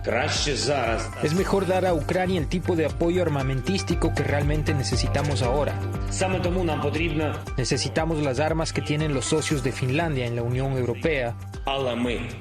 Es mejor dar a Ucrania el tipo de apoyo armamentístico que realmente necesitamos ahora. Necesitamos las armas que tienen los socios de Finlandia en la Unión Europea,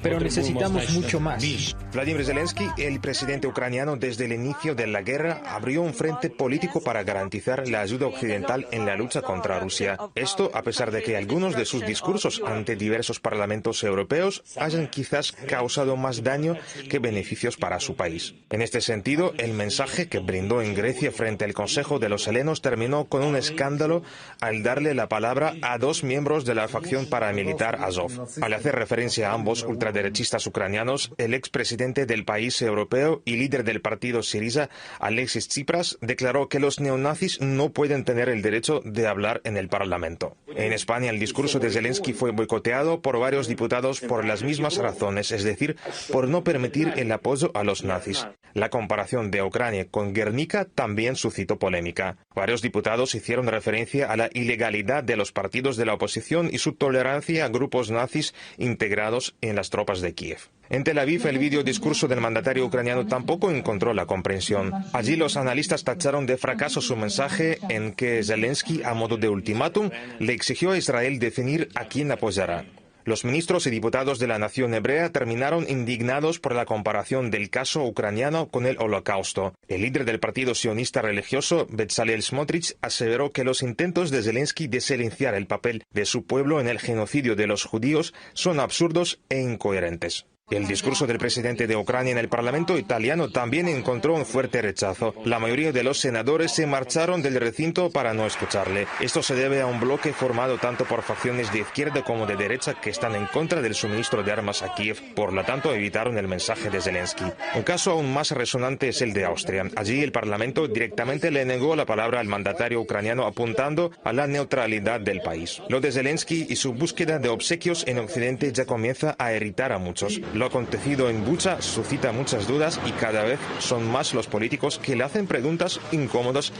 pero necesitamos mucho más. Vladimir Zelensky, el presidente ucraniano, desde el inicio de la guerra, abrió un frente político para garantizar la ayuda occidental en la lucha contra Rusia. Esto a pesar de que algunos de sus discursos ante diversos parlamentos europeos hayan quizás causado más daño que beneficios para su país. En este sentido, el mensaje que brindó en Grecia frente al Consejo de los Helenos terminó con un escándalo al darle la palabra a dos miembros de la facción paramilitar Azov. Al hacer referencia a ambos ultraderechistas ucranianos, el expresidente del país europeo y líder del partido Syriza, Alexis Tsipras, declaró que los neonazis no pueden tener el derecho de hablar en el Parlamento. En España, el discurso de Zelensky fue boicoteado por varios diputados por las mismas razones, es decir, por no permitir el apoyo a los nazis. La comparación de Ucrania con Guernica también suscitó polémica. Varios diputados hicieron referencia a la ilegalidad de los partidos de la oposición y su tolerancia a grupos nazis integrados en las tropas de Kiev. En Tel Aviv, el videodiscurso del mandatario ucraniano tampoco encontró la comprensión. Allí los analistas tacharon de fracaso su mensaje en que Zelensky, a modo de ultimátum, le exigió a Israel definir a quién apoyará. Los ministros y diputados de la nación hebrea terminaron indignados por la comparación del caso ucraniano con el Holocausto. El líder del partido sionista religioso, Bezalel Smotrich, aseveró que los intentos de Zelensky de silenciar el papel de su pueblo en el genocidio de los judíos son absurdos e incoherentes. El discurso del presidente de Ucrania en el Parlamento italiano también encontró un fuerte rechazo. La mayoría de los senadores se marcharon del recinto para no escucharle. Esto se debe a un bloque formado tanto por facciones de izquierda como de derecha que están en contra del suministro de armas a Kiev. Por lo tanto, evitaron el mensaje de Zelensky. Un caso aún más resonante es el de Austria. Allí el Parlamento directamente le negó la palabra al mandatario ucraniano apuntando a la neutralidad del país. Lo de Zelensky y su búsqueda de obsequios en Occidente ya comienza a irritar a muchos. Lo acontecido en Bucha suscita muchas dudas y cada vez son más los políticos que le hacen preguntas incómodas.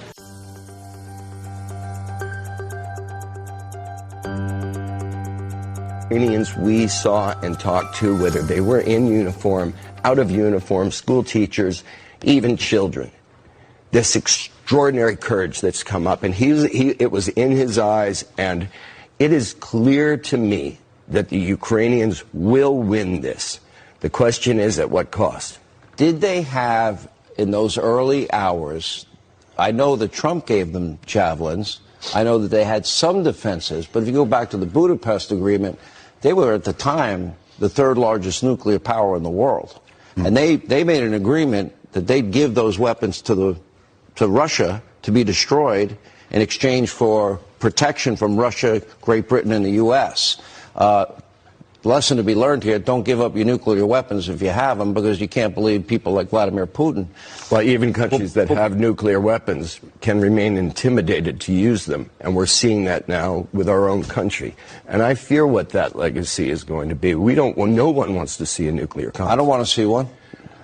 Ukrainians we saw and talked to, whether they were in uniform, out of uniform, school teachers, even children. This extraordinary courage that's come up, and it was in his eyes, and it is clear to me that the Ukrainians will win this. The question is, at what cost? Did they have, in those early hours, I know that Trump gave them javelins, I know that they had some defenses, but if you go back to the Budapest Agreement, they were at the time the third largest nuclear power in the world. And they made an agreement that they'd give those weapons to Russia to be destroyed in exchange for protection from Russia, Great Britain, and the U.S. Lesson to be learned here, don't give up your nuclear weapons if you have them, because you can't believe people like Vladimir Putin. Well, even countries that have nuclear weapons can remain intimidated to use them, and we're seeing that now with our own country. And I fear what that legacy is going to be. No one wants to see a nuclear conflict. I don't want to see one.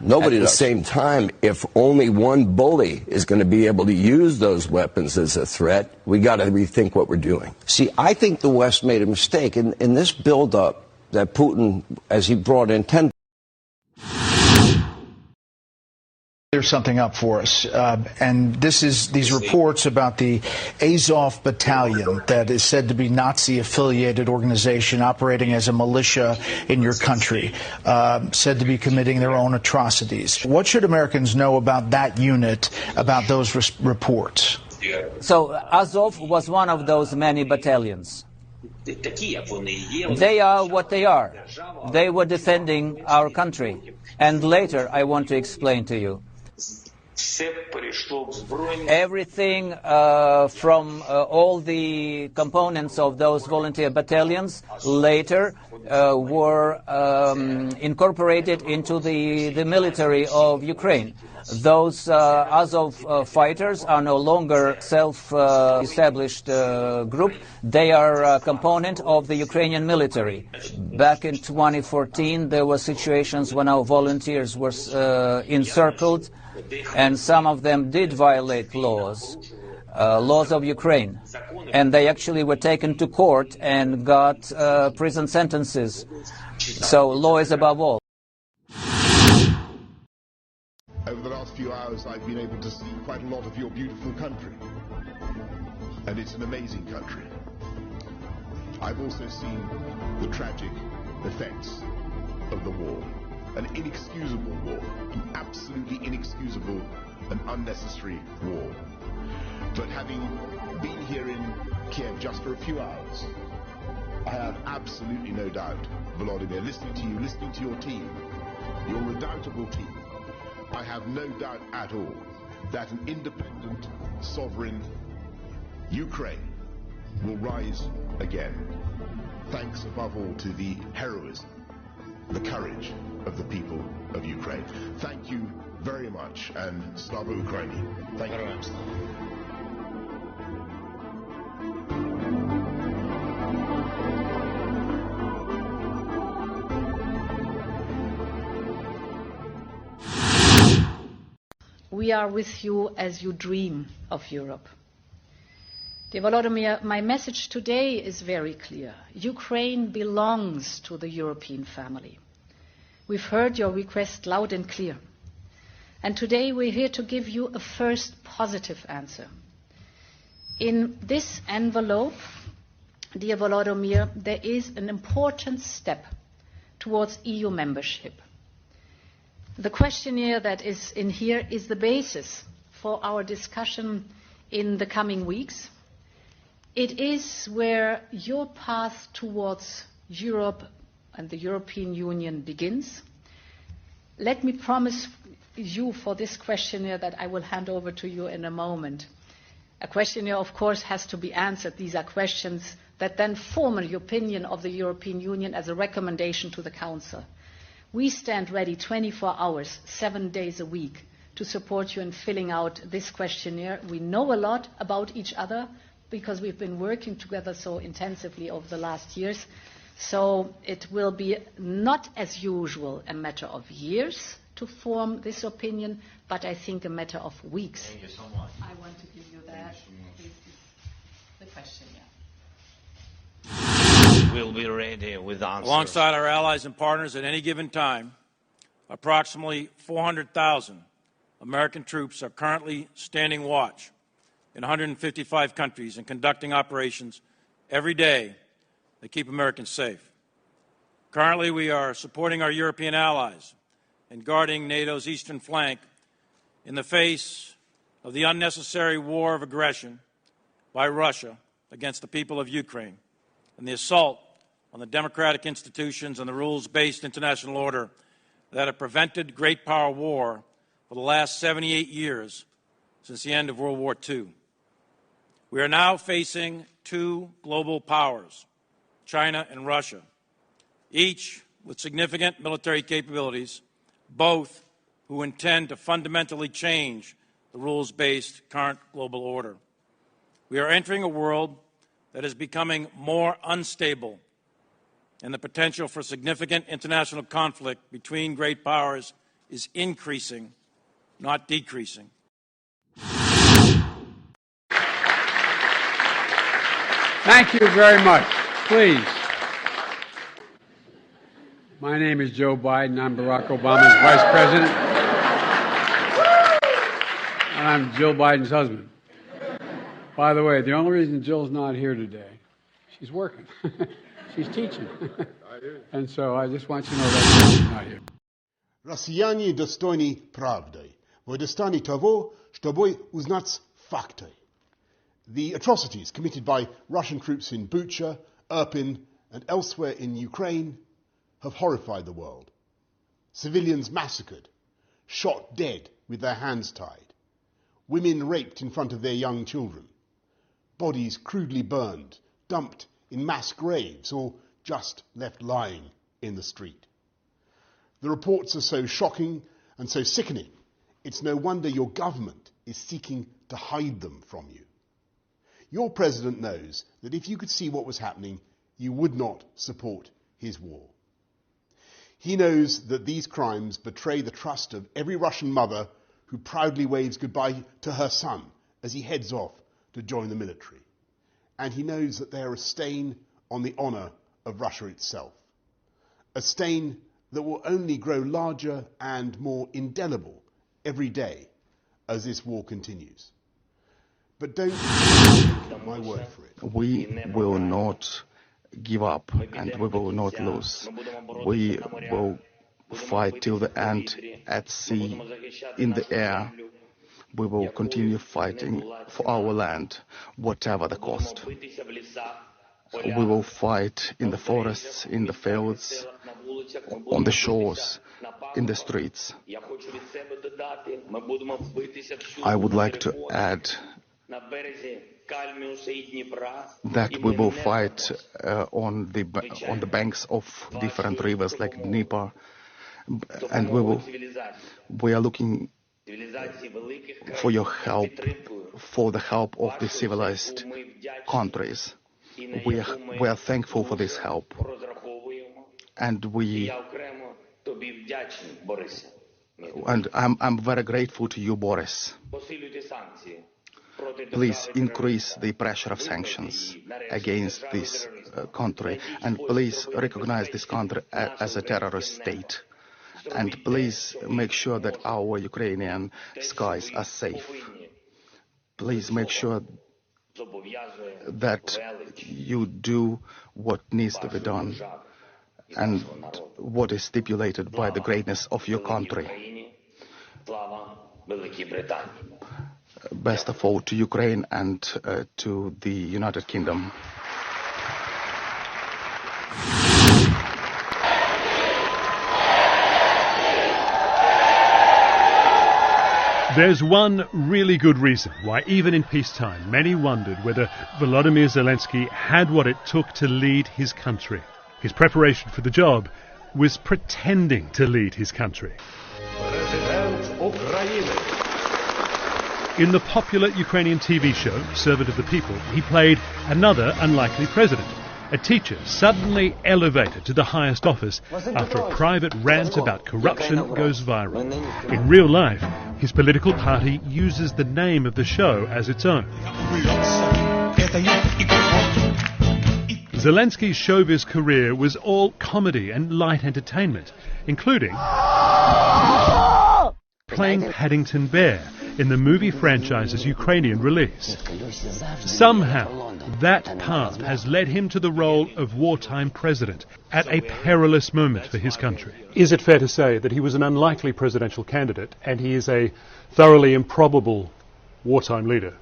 Nobody does. At the same time, if only one bully is going to be able to use those weapons as a threat, we got to rethink what we're doing. See, I think the West made a mistake in this build-up that Putin, as he brought in 10. Clear something up for us, and this is these reports about the Azov Battalion that is said to be Nazi-affiliated organization operating as a militia in your country, said to be committing their own atrocities. What should Americans know about that unit, about those reports? So Azov was one of those many battalions. They are what they are. They were defending our country. And later I want to explain to you. Everything from all the components of those volunteer battalions later were incorporated into the military of Ukraine. Those Azov fighters are no longer self-established group. They are a component of the Ukrainian military. Back in 2014, there were situations when our volunteers were encircled, and some of them did violate laws of Ukraine. And they actually were taken to court and got prison sentences. So law is above all. few hours I've been able to see quite a lot of your beautiful country. And it's an amazing country. I've also seen the tragic effects of the war. An inexcusable war. An absolutely inexcusable and unnecessary war. But having been here in Kiev just for a few hours, I have absolutely no doubt, Volodymyr, listening to you, listening to your team, your redoubtable team, I have no doubt at all that an independent, sovereign Ukraine will rise again, thanks above all to the heroism, the courage of the people of Ukraine. Thank you very much, and Slava Ukraini. Thank you very much. We are with you as you dream of Europe. Dear Volodymyr, my message today is very clear. Ukraine belongs to the European family. We've heard your request loud and clear. And today we're here to give you a first positive answer. In this envelope, dear Volodymyr, there is an important step towards EU membership. The questionnaire that is in here is the basis for our discussion in the coming weeks. It is where your path towards Europe and the European Union begins. Let me promise you for this questionnaire that I will hand over to you in a moment. A questionnaire, of course, has to be answered. These are questions that then form the opinion of the European Union as a recommendation to the Council. We stand ready 24 hours, 7 days a week to support you in filling out this questionnaire. We know a lot about each other because we've been working together so intensively over the last years. So it will be not as usual a matter of years to form this opinion, but I think a matter of weeks. Thank you so much. I want to give you that. This is the questionnaire. We'll be ready with answers. Alongside our allies and partners at any given time, approximately 400,000 American troops are currently standing watch in 155 countries and conducting operations every day that keep Americans safe. Currently, we are supporting our European allies and guarding NATO's eastern flank in the face of the unnecessary war of aggression by Russia against the people of Ukraine and the assault on the democratic institutions and the rules-based international order that have prevented great power war for the last 78 years since the end of World War II. We are now facing two global powers, China and Russia, each with significant military capabilities, both who intend to fundamentally change the rules-based current global order. We are entering a world that is becoming more unstable, and the potential for significant international conflict between great powers is increasing, not decreasing. Thank you very much. Please. My name is Joe Biden. I'm Barack Obama's Vice President. And I'm Jill Biden's husband. By the way, the only reason Jill's not here today, she's working. She's teaching. And so I just want you to know that she's not here. Россияне достойны правды. Вы достойны того, чтобы узнать факты. The atrocities committed by Russian troops in Bucha, Irpin, and elsewhere in Ukraine have horrified the world. Civilians massacred, shot dead with their hands tied, women raped in front of their young children, bodies crudely burned, dumped in mass graves, or just left lying in the street. The reports are so shocking and so sickening, it's no wonder your government is seeking to hide them from you. Your president knows that if you could see what was happening, you would not support his war. He knows that these crimes betray the trust of every Russian mother who proudly waves goodbye to her son as he heads off to join the military. And he knows that they are a stain on the honour of Russia itself. A stain that will only grow larger and more indelible every day as this war continues. But don't take my word for it. We will not give up and we will not lose. We will fight till the end at sea, in the air. We will continue fighting for our land, whatever the cost. We will fight in the forests, in the fields, on the shores, in the streets. I would like to add that we will fight on the banks of different rivers like Dnieper, and we are looking for your help, for the help of the civilized countries. We are thankful for this help, and I'm very grateful to you, Boris. Please increase the pressure of sanctions against this country, and please recognize this country as a terrorist state. And please make sure that our Ukrainian skies are safe. Please make sure that you do what needs to be done and what is stipulated by the greatness of your country. Best of all to Ukraine and to the United Kingdom. There's one really good reason why, even in peacetime, many wondered whether Volodymyr Zelensky had what it took to lead his country. His preparation for the job was pretending to lead his country. In the popular Ukrainian TV show, Servant of the People, he played another unlikely president, a teacher suddenly elevated to the highest office after a private rant about corruption goes viral. In real life, his political party uses the name of the show as its own. Zelensky's showbiz career was all comedy and light entertainment, including playing Paddington Bear in the movie franchise's Ukrainian release. Somehow, that path has led him to the role of wartime president at a perilous moment for his country. Is it fair to say that he was an unlikely presidential candidate and he is a thoroughly improbable wartime leader?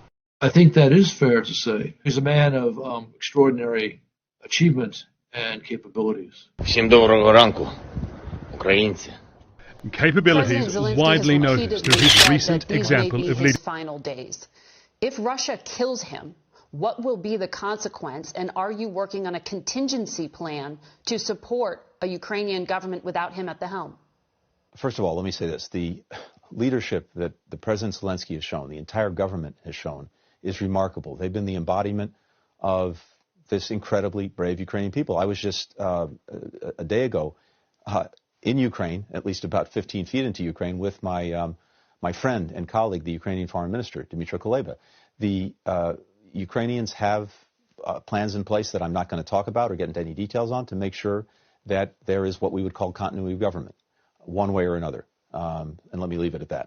I think that is fair to say. He's a man of extraordinary achievement and capabilities. Всім доброго ранку, українці. Capabilities widely noticed through his recent example of leadership. Final days. If Russia kills him, what will be the consequence, and are you working on a contingency plan to support a Ukrainian government without him at the helm? First of all, let me say this. The leadership that the President Zelensky has shown, the entire government has shown, is remarkable. They've been the embodiment of this incredibly brave Ukrainian people. I was just a day ago in Ukraine, at least about 15 feet into Ukraine, with my friend and colleague, the Ukrainian Foreign Minister, Dmytro Kuleba. The Ukrainians have plans in place that I'm not going to talk about or get into any details on to make sure that there is what we would call continuity of government, one way or another. And let me leave it at that.